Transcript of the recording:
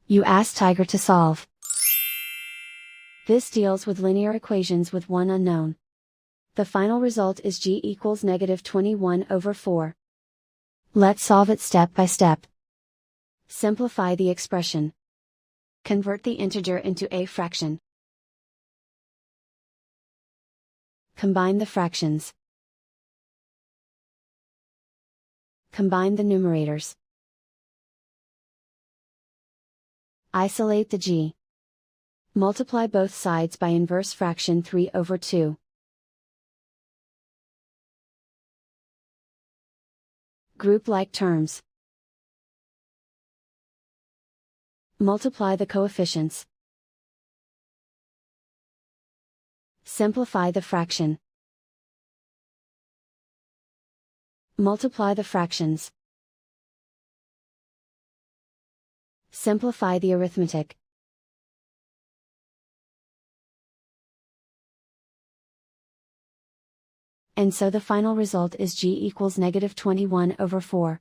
You ask Tiger to solve. This deals with linear equations with one unknown. The final result is g equals -21/4. Let's solve it step by step. Simplify the expression. Convert the integer into a fraction. Combine the fractions. Combine the numerators. Isolate the g. Multiply both sides by inverse fraction 3/2. Group like terms. Multiply the coefficients. Simplify the fraction. Multiply the fractions. Simplify the arithmetic. And so the final result is g equals -21/4.